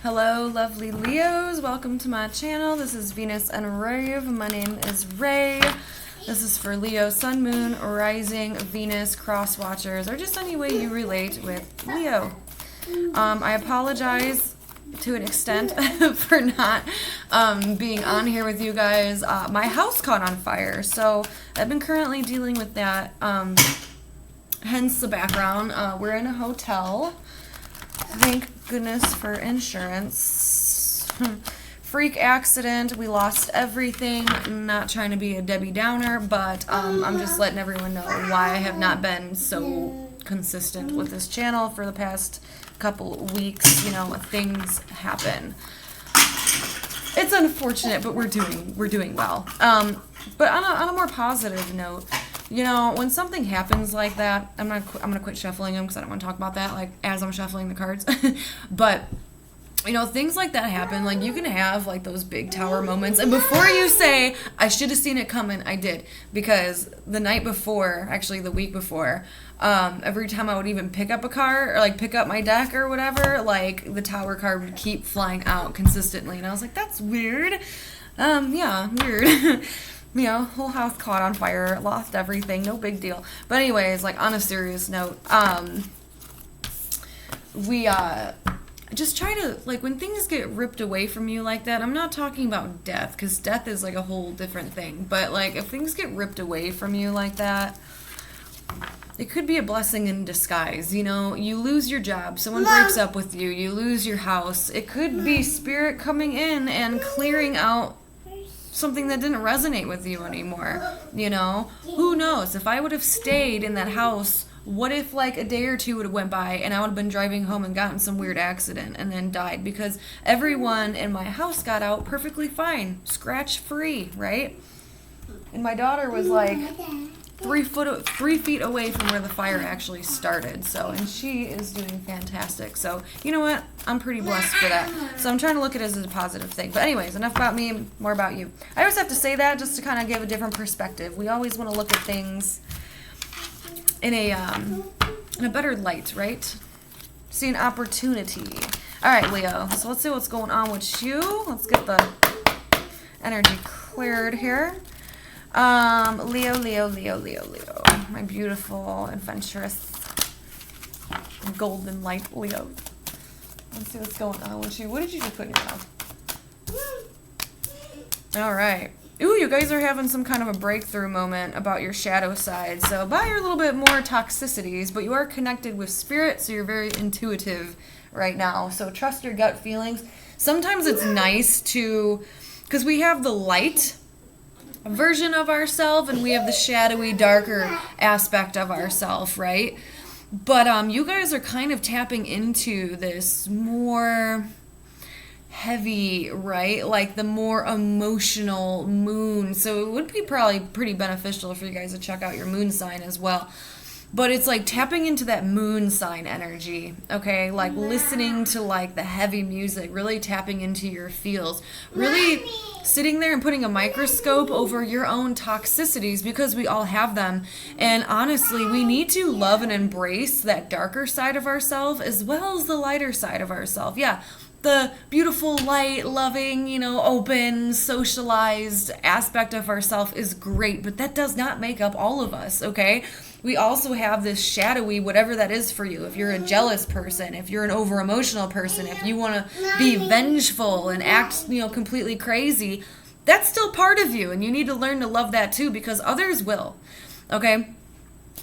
Hello, lovely Leos. Welcome to my channel. This is Venus and Rave. My name is Ray. This is for Leo, Sun, Moon, Rising, Venus, Cross Watchers, or just any way you relate with Leo. I apologize to an extent for not being on here with you guys. My house caught on fire, so I've been currently dealing with that. Hence the background. We're in a hotel. Thank goodness for insurance. Freak accident. We lost everything. I'm not trying to be a Debbie Downer, but I'm just letting everyone know why I have not been so consistent with this channel for the past couple weeks. You know, things happen. It's unfortunate, but we're doing well. But on a more positive note, you know, when something happens like that, I'm gonna quit shuffling them because I don't want to talk about that, like, as I'm shuffling the cards. But, you know, things like that happen. Like, you can have, like, those big tower moments. And before you say, I should have seen it coming, I did. Because the night before, actually the week before, every time I would even pick up a card, or, like, pick up my deck or whatever, like, the tower card would keep flying out consistently. And I was like, that's weird. Yeah, weird. You know, whole house caught on fire, lost everything, no big deal. But anyways, like, on a serious note, we just try to, like, when things get ripped away from you like that, I'm not talking about death, because death is, like, a whole different thing. But, like, if things get ripped away from you like that, it could be a blessing in disguise. You know, you lose your job, someone breaks up with you, you lose your house. It could be spirit coming in and clearing out something that didn't resonate with you anymore, you know? Who knows? If I would have stayed in that house, what if, like, a day or two would have went by and I would have been driving home and gotten some weird accident and then died? Because everyone in my house got out perfectly fine, scratch-free, right? And my daughter was, like, 3 feet away from where the fire actually started. So, and she is doing fantastic. So, you know what? I'm pretty blessed for that. So I'm trying to look at it as a positive thing. But anyways, enough about me, more about you. I always have to say that just to kind of give a different perspective. We always want to look at things in a better light, right? See an opportunity. All right, Leo. So let's see what's going on with you. Let's get the energy cleared here. Leo, my beautiful, adventurous, golden light Leo. Let's see what's going on with you. What did you just put in your mouth? All right. Ooh, you guys are having some kind of a breakthrough moment about your shadow side. So about your little bit more toxicities, but you are connected with spirit, so you're very intuitive right now. So trust your gut feelings. Sometimes it's nice to, because we have the light version of ourselves and we have the shadowy, darker aspect of ourselves, right? But you guys are kind of tapping into this more heavy, right? Like the more emotional moon. So it would be probably pretty beneficial for you guys to check out your moon sign as well. But it's like tapping into that moon sign energy, okay? Like listening to, like, the heavy music, really tapping into your feels, really sitting there and putting a microscope over your own toxicities, because we all have them. And honestly, we need to love and embrace that darker side of ourselves as well as the lighter side of ourselves. Yeah, the beautiful, light, loving, you know, open, socialized aspect of ourselves is great, but that does not make up all of us, okay? We also have this shadowy, whatever that is for you. If you're a jealous person, if you're an over-emotional person, if you want to be vengeful and act, you know, completely crazy, that's still part of you, and you need to learn to love that too, because others will, okay?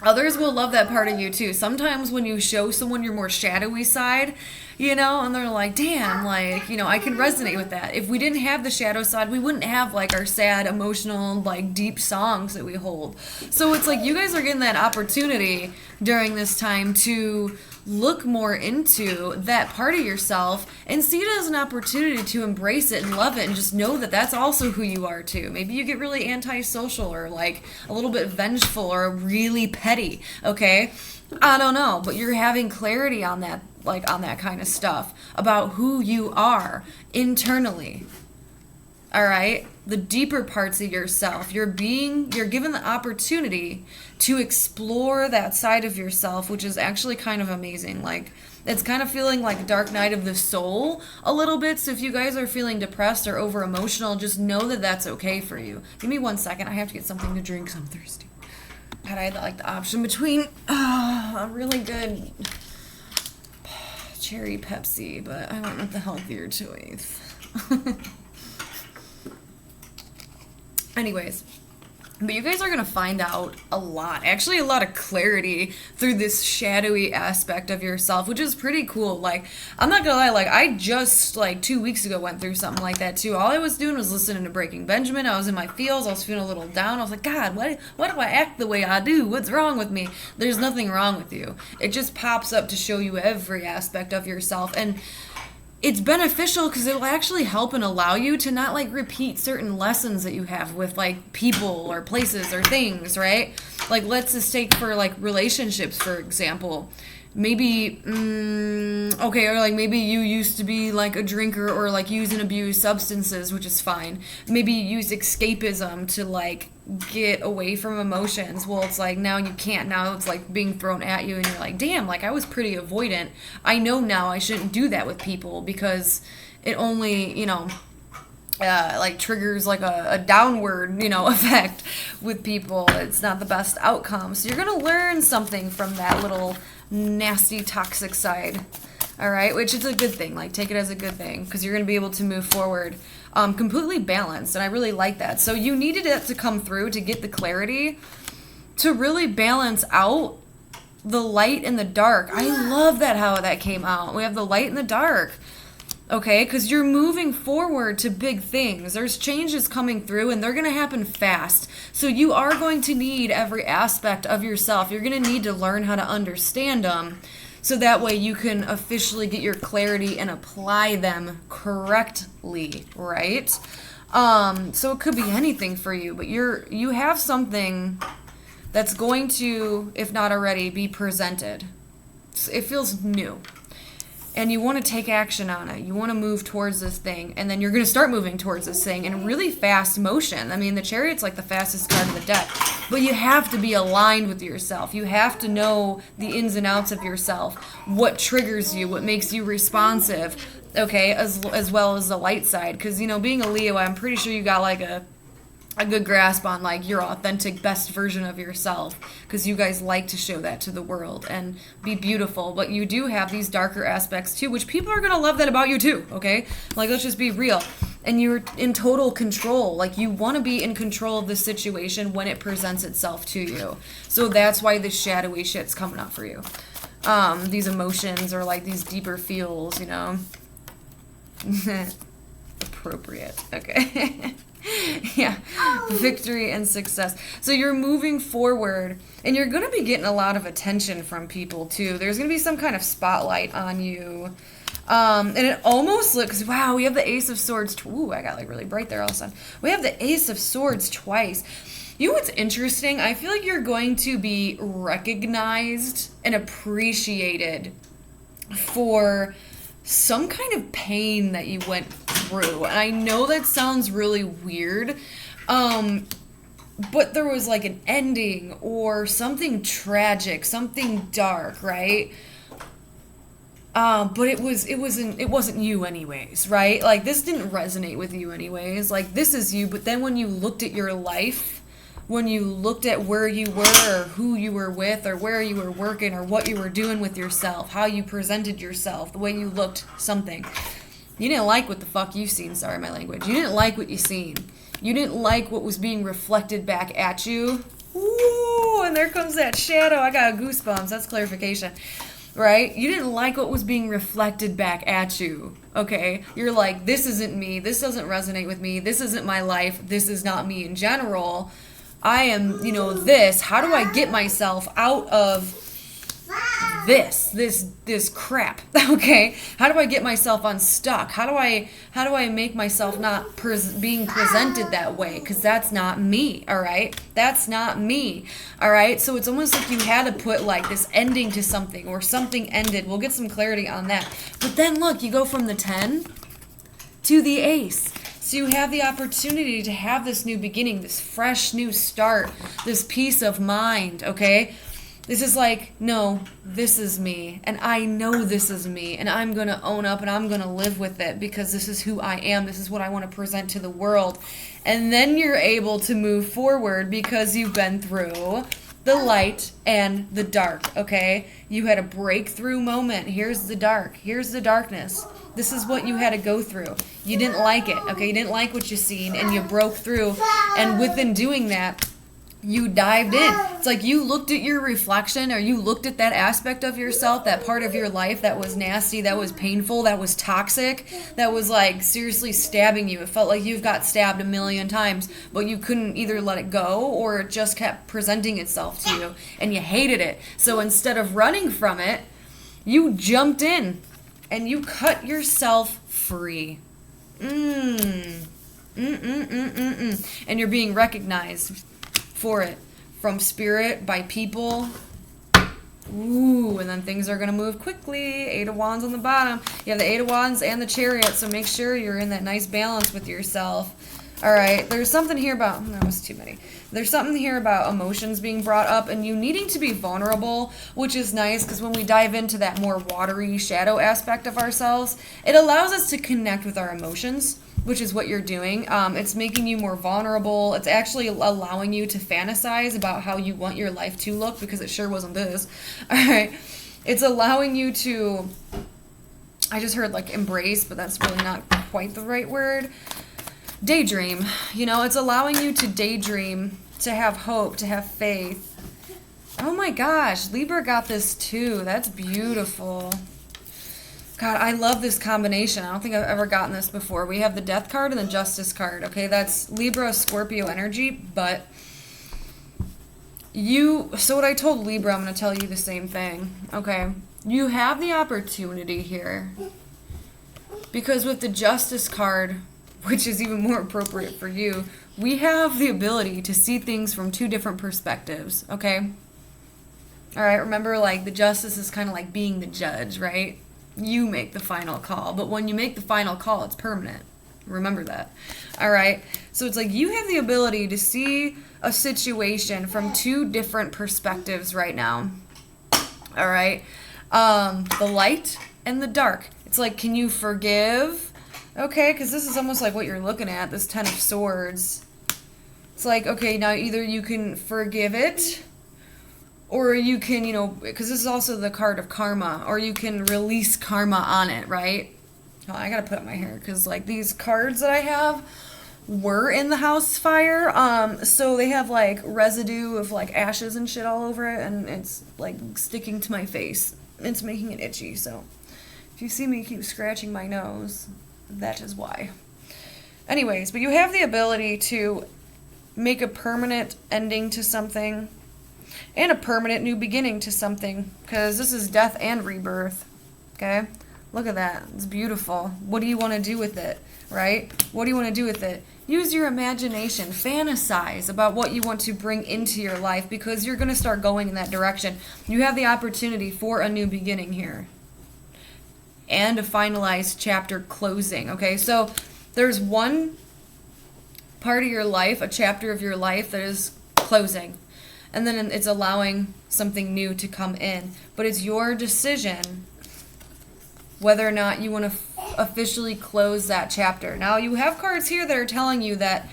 Others will love that part of you too. Sometimes when you show someone your more shadowy side, you know, and they're like, damn, like, you know, I can resonate with that. If we didn't have the shadow side, we wouldn't have, like, our sad, emotional, like, deep songs that we hold. So it's like you guys are getting that opportunity during this time to look more into that part of yourself and see it as an opportunity to embrace it and love it and just know that that's also who you are too. Maybe you get really antisocial or, like, a little bit vengeful or really petty, okay? I don't know, but you're having clarity on that, like, on that kind of stuff about who you are internally. All right? The deeper parts of yourself. You're given the opportunity to explore that side of yourself, which is actually kind of amazing. Like, It's kind of feeling like a dark night of the soul a little bit. So if you guys are feeling depressed or over emotional, just know that that's okay for you. Give me 1 second. I have to get something to drink because I'm thirsty. Had I like the option between a really good cherry Pepsi, but I went with the healthier choice. Anyways, but you guys are going to find out a lot, actually a lot of clarity through this shadowy aspect of yourself, which is pretty cool. Like, I'm not going to lie, like, I just, like, 2 weeks ago went through something like that, too. All I was doing was listening to Breaking Benjamin. I was in my feels. I was feeling a little down. I was like, God, why do I act the way I do? What's wrong with me? There's nothing wrong with you. It just pops up to show you every aspect of yourself, and it's beneficial because it'll actually help and allow you to not like repeat certain lessons that you have with like people or places or things, right? Like, let's just take for like relationships, for example. Maybe, okay, or like maybe you used to be like a drinker or like use and abuse substances, which is fine. Maybe you use escapism to like get away from emotions. Well, it's like now you can't. Now it's like being thrown at you and you're like, damn, like I was pretty avoidant. I know now I shouldn't do that with people because it only, like triggers like a downward, effect with people. It's not the best outcome. So you're going to learn something from that little nasty, toxic side. All right, which is a good thing. Like, take it as a good thing because you're going to be able to move forward completely balanced, and I really like that. So you needed it to come through to get the clarity to really balance out the light and the dark. I love that how that came out. We have the light and the dark. Okay, because you're moving forward to big things. There's changes coming through, and they're going to happen fast. So you are going to need every aspect of yourself. You're going to need to learn how to understand them, so that way you can officially get your clarity and apply them correctly, right? So it could be anything for you, but you have something that's going to, if not already, be presented. It feels new. And you want to take action on it. You want to move towards this thing. And then you're going to start moving towards this thing in really fast motion. I mean, the Chariot's like the fastest card in the deck. But you have to be aligned with yourself. You have to know the ins and outs of yourself. What triggers you. What makes you responsive. Okay, as well as the light side. Because, being a Leo, I'm pretty sure you got like a good grasp on like your authentic best version of yourself, because you guys like to show that to the world and be beautiful. But you do have these darker aspects too, which people are going to love that about you too. Okay, like, let's just be real. And you're in total control. Like, you want to be in control of the situation when it presents itself to you. So that's why this shadowy shit's coming up for you. These emotions or like these deeper feels, appropriate. Okay. Yeah, victory and success. So you're moving forward, and you're going to be getting a lot of attention from people too. There's going to be some kind of spotlight on you. And it almost looks, wow, we have the Ace of Swords. Ooh, I got like really bright there all of a sudden. We have the Ace of Swords twice. You know what's interesting? I feel like you're going to be recognized and appreciated for some kind of pain that you went through. And I know that sounds really weird, but there was like an ending or something tragic, something dark, right? But it wasn't you anyways, right? Like, this didn't resonate with you anyways. Like, this is you, but then when you looked at your life, when you looked at where you were or who you were with or where you were working or what you were doing with yourself, how you presented yourself, the way you looked, something. You didn't like what the fuck you seen, sorry my language. You didn't like what you seen. You didn't like what was being reflected back at you. Ooh, and there comes that shadow. I got goosebumps. That's clarification. Right? You didn't like what was being reflected back at you. Okay? You're like, this isn't me. This doesn't resonate with me. This isn't my life. This is not me in general. I am, this. How do I get myself out of this crap? Okay? How do I get myself unstuck? How do I make myself not being presented that way? Because that's not me, all right? That's not me, all right? So it's almost like you had to put like this ending to something, or something ended. We'll get some clarity on that. But then look, you go from the 10 to the Ace. So you have the opportunity to have this new beginning, this fresh new start, this peace of mind, okay? This is like, no, this is me, and I know this is me, and I'm going to own up and I'm going to live with it because this is who I am. This is what I want to present to the world. And then you're able to move forward because you've been through the light and the dark, okay? You had a breakthrough moment. Here's the dark. Here's the darkness. This is what you had to go through. You didn't like it, okay? You didn't like what you seen, and you broke through. And within doing that, you dived in. It's like you looked at your reflection, or you looked at that aspect of yourself, that part of your life that was nasty, that was painful, that was toxic, that was like seriously stabbing you. It felt like you've got stabbed a million times, but you couldn't either let it go or it just kept presenting itself to you and you hated it. So instead of running from it, you jumped in and you cut yourself free. And you're being recognized for it from spirit, by people. Ooh, and then things are going to move quickly. 8 of Wands on the bottom. You have the 8 of Wands and the Chariot, so make sure you're in that nice balance with yourself. All right, there's something here about, that was too many. There's something here about emotions being brought up and you needing to be vulnerable, which is nice because when we dive into that more watery shadow aspect of ourselves, it allows us to connect with our emotions, which is what you're doing. It's making you more vulnerable. It's actually allowing you to fantasize about how you want your life to look, because it sure wasn't this. All right. It's allowing you to, I just heard like embrace, but that's really not quite the right word. Daydream. You know, it's allowing you to daydream, to have hope, to have faith. Oh my gosh, Libra got this too. That's beautiful. God, I love this combination. I don't think I've ever gotten this before. We have the Death card and the Justice card. Okay, that's Libra, Scorpio energy, but so what I told Libra, I'm going to tell you the same thing. Okay, you have the opportunity here, because with the Justice card, which is even more appropriate for you, we have the ability to see things from 2 different perspectives, okay? All right, remember, like, the Justice is kind of like being the judge, right? You make the final call, but when you make the final call, it's permanent. Remember that. All right, so it's like you have the ability to see a situation from 2 different perspectives right now. All right, the light and the dark. It's like, can you forgive? Okay, because this is almost like what you're looking at, this 10 of Swords. It's like, okay, now either you can forgive it, or you can, you know, because this is also the card of karma, or you can release karma on it, right? Oh, I gotta put up my hair, because like these cards that I have were in the house fire, so they have like residue of like ashes and shit all over it, and it's like sticking to my face. It's making it itchy, so if you see me keep scratching my nose, that is why. Anyways, but you have the ability to make a permanent ending to something and a permanent new beginning to something, because this is death and rebirth. Okay? Look at that. It's beautiful. What do you want to do with it, right? What do you want to do with it? Use your imagination. Fantasize about what you want to bring into your life, because you're going to start going in that direction. You have the opportunity for a new beginning here and a finalized chapter closing, okay? So there's one part of your life, a chapter of your life that is closing, and then it's allowing something new to come in. But it's your decision whether or not you want to officially close that chapter. Now, you have cards here that are telling you that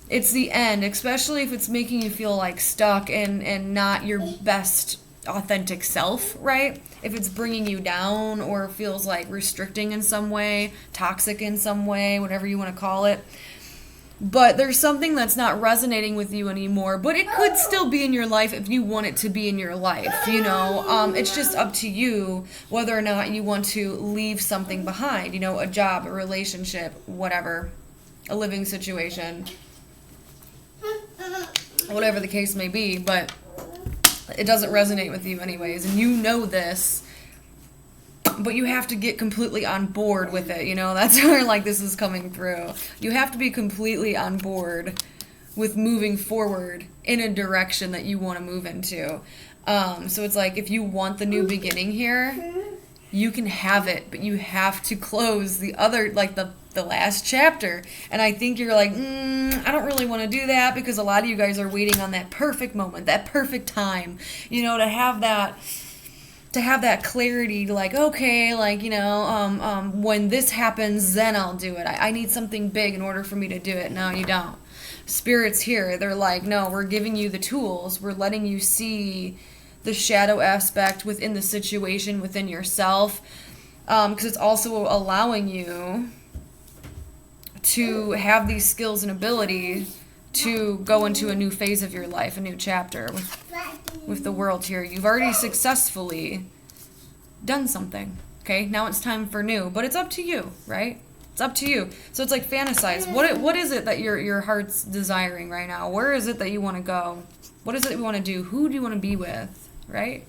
it's the end, especially if it's making you feel like stuck and not your best authentic self, right? If it's bringing you down or feels like restricting in some way, toxic in some way, whatever you want to call it. But there's something that's not resonating with you anymore, but it could still be in your life if you want it to be in your life, you know? It's just up to you whether or not you want to leave something behind, you know, a job, a relationship, whatever, a living situation, whatever the case may be, but it doesn't resonate with you anyways, and you know this, but you have to get completely on board with it, you know? That's where, like, this is coming through. You have to be completely on board with moving forward in a direction that you want to move into. So it's like, if you want the new beginning here, you can have it, but you have to close the other, like the last chapter. And I think you're like, I don't really want to do that, because a lot of you guys are waiting on that perfect moment, that perfect time, you know, to have that clarity, to like, okay, like, you know, when this happens, then I'll do it. I need something big in order for me to do it. No, you don't. Spirit's here. They're like, no, we're giving you the tools. We're letting you see the shadow aspect within the situation, within yourself, because it's also allowing you to have these skills and ability to go into a new phase of your life, a new chapter with the world here. You've already successfully done something. Okay, now it's time for new, but it's up to you, right? It's up to you. So it's like fantasize. What is it that your heart's desiring right now? Where is it that you want to go? What is it you want to do? Who do you want to be with? Right?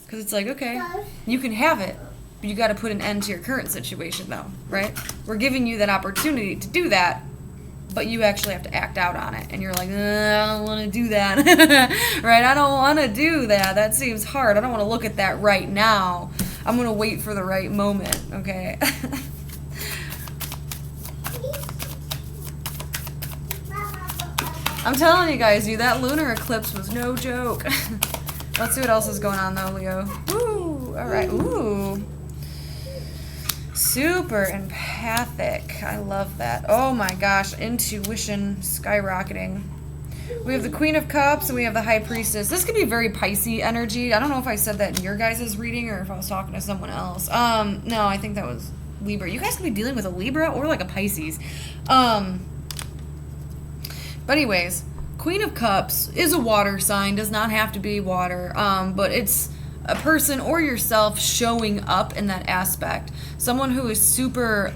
Because it's like, okay, you can have it, but you got to put an end to your current situation, though, right? We're giving you that opportunity to do that, but you actually have to act out on it. And you're like, I don't want to do that, right? I don't want to do that. That seems hard. I don't want to look at that right now. I'm going to wait for the right moment, okay? I'm telling you guys, that lunar eclipse was no joke. Let's see what else is going on, though, Leo. Ooh, all right. Ooh. Super empathic. I love that. Oh, my gosh. Intuition skyrocketing. We have the Queen of Cups, and we have the High Priestess. This could be very Pisces energy. I don't know if I said that in your guys' reading or if I was talking to someone else. No, I think that was Libra. You guys could be dealing with a Libra or like a Pisces. But anyways, Queen of Cups is a water sign, does not have to be water, but it's a person or yourself showing up in that aspect. Someone who is super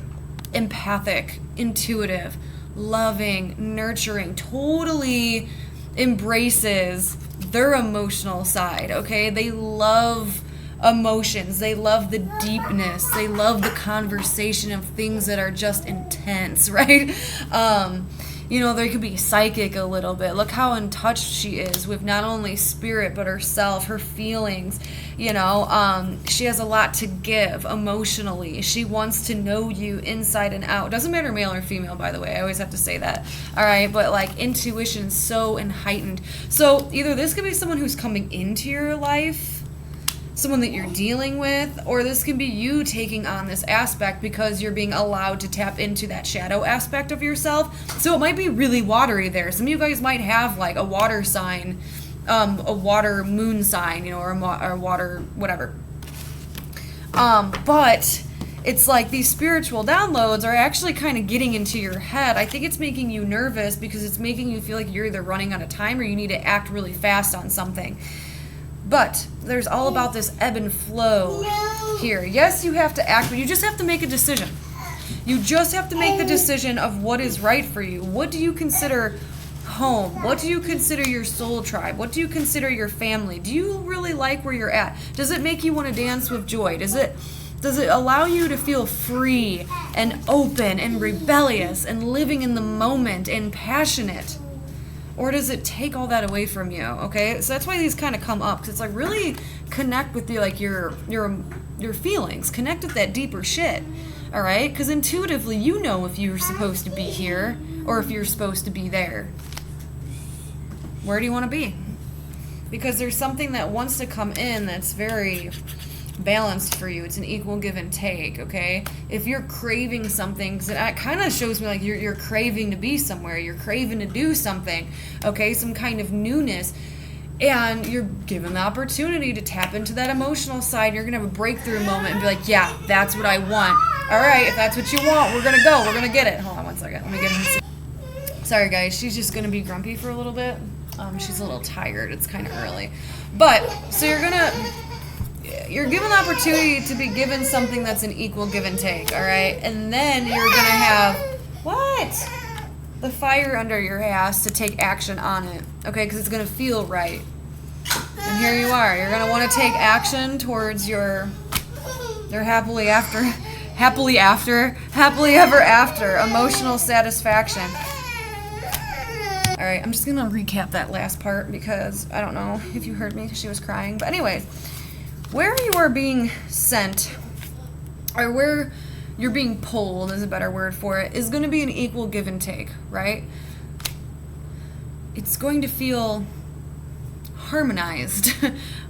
empathic, intuitive, loving, nurturing, totally embraces their emotional side, okay? They love emotions. They love the deepness. They love the conversation of things that are just intense, right? You know, they could be psychic a little bit. Look how in touch she is with not only spirit, but herself, her feelings. You know, she has a lot to give emotionally. She wants to know you inside and out. Doesn't matter male or female, by the way. I always have to say that. All right, but like intuition so heightened. So either this could be someone who's coming into your life, someone that you're dealing with, or this can be you taking on this aspect because you're being allowed to tap into that shadow aspect of yourself. So it might be really watery there. Some of you guys might have like a water sign, a water moon sign, you know, or a water whatever. But it's like these spiritual downloads are actually kind of getting into your head. I think it's making you nervous because it's making you feel like you're either running out of time or you need to act really fast on something. But there's all about this ebb and flow here. Yes, you have to act, but you just have to make a decision. You just have to make the decision of what is right for you. What do you consider home? What do you consider your soul tribe? What do you consider your family? Do you really like where you're at? Does it make you want to dance with joy? Does it allow you to feel free and open and rebellious and living in the moment and passionate? Or does it take all that away from you? Okay, so that's why these kind of come up, because it's like really connect with your feelings, connect with that deeper shit. All right, because intuitively you know if you're supposed to be here or if you're supposed to be there. Where do you want to be? Because there's something that wants to come in that's very balanced for you. It's an equal give and take, okay? If you're craving something, because it kind of shows me like you're craving to be somewhere, you're craving to do something, okay? Some kind of newness, and you're given the opportunity to tap into that emotional side. You're going to have a breakthrough moment and be like, yeah, that's what I want. All right, if that's what you want, we're going to go. We're going to get it. Hold on one second. Let me get him. Sorry, guys. She's just going to be grumpy for a little bit. She's a little tired. It's kind of early. But, so you're given the opportunity to be given something that's an equal give and take, all right? And then you're going to have, the fire under your ass to take action on it, okay? Because it's going to feel right. And here you are. You're going to want to take action towards your happily ever after, emotional satisfaction. All right, I'm just going to recap that last part because I don't know if you heard me because she was crying. But anyways, where you are being sent, or where you're being pulled is a better word for it, is going to be an equal give and take, right? It's going to feel harmonized,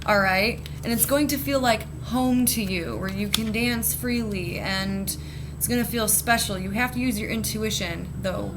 all right? And it's going to feel like home to you, where you can dance freely, and it's going to feel special. You have to use your intuition, though,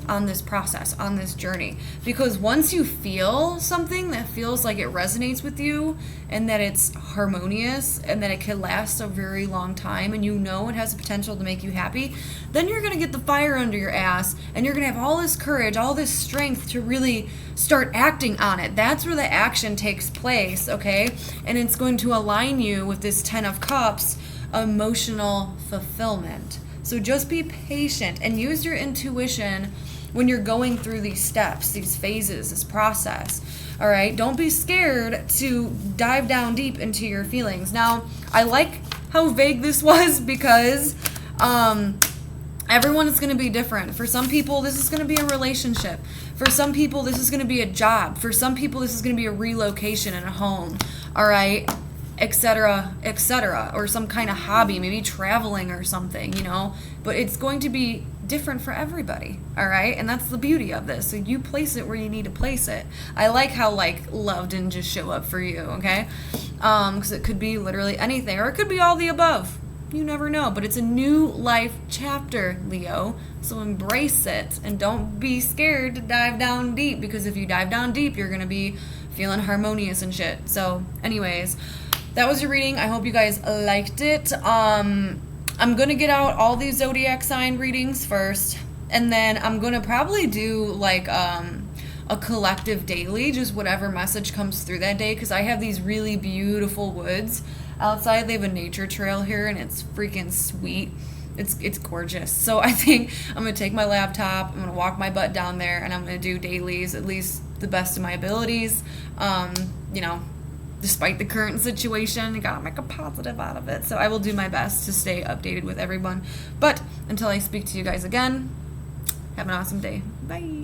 on this process, on this journey. Because once you feel something that feels like it resonates with you, and that it's harmonious, and that it can last a very long time, and you know it has the potential to make you happy, then you're going to get the fire under your ass, and you're going to have all this courage, all this strength to really start acting on it. That's where the action takes place, okay? And it's going to align you with this 10 of Cups, emotional fulfillment. So just be patient and use your intuition when you're going through these steps, these phases, this process. All right? Don't be scared to dive down deep into your feelings. Now, I like how vague this was because everyone is going to be different. For some people, this is going to be a relationship. For some people, this is going to be a job. For some people, this is going to be a relocation in a home. All right? Etc., etc., or some kind of hobby, maybe traveling or something, you know, but it's going to be different for everybody, all right? And that's the beauty of this. So you place it where you need to place it. I like how, like, love didn't just show up for you, okay? Because it could be literally anything, or it could be all the above. You never know, but it's a new life chapter, Leo, so embrace it, and don't be scared to dive down deep, because if you dive down deep, you're going to be feeling harmonious and shit. So, anyways, that was your reading. I hope you guys liked it. I'm going to get out all these zodiac sign readings first, and then I'm going to probably do like a collective daily, just whatever message comes through that day, because I have these really beautiful woods outside. They have a nature trail here, and it's freaking sweet. It's gorgeous. So I think I'm going to take my laptop, I'm going to walk my butt down there, and I'm going to do dailies, at least the best of my abilities. You know, despite the current situation, you gotta make a positive out of it. So I will do my best to stay updated with everyone. But until I speak to you guys again, have an awesome day. Bye.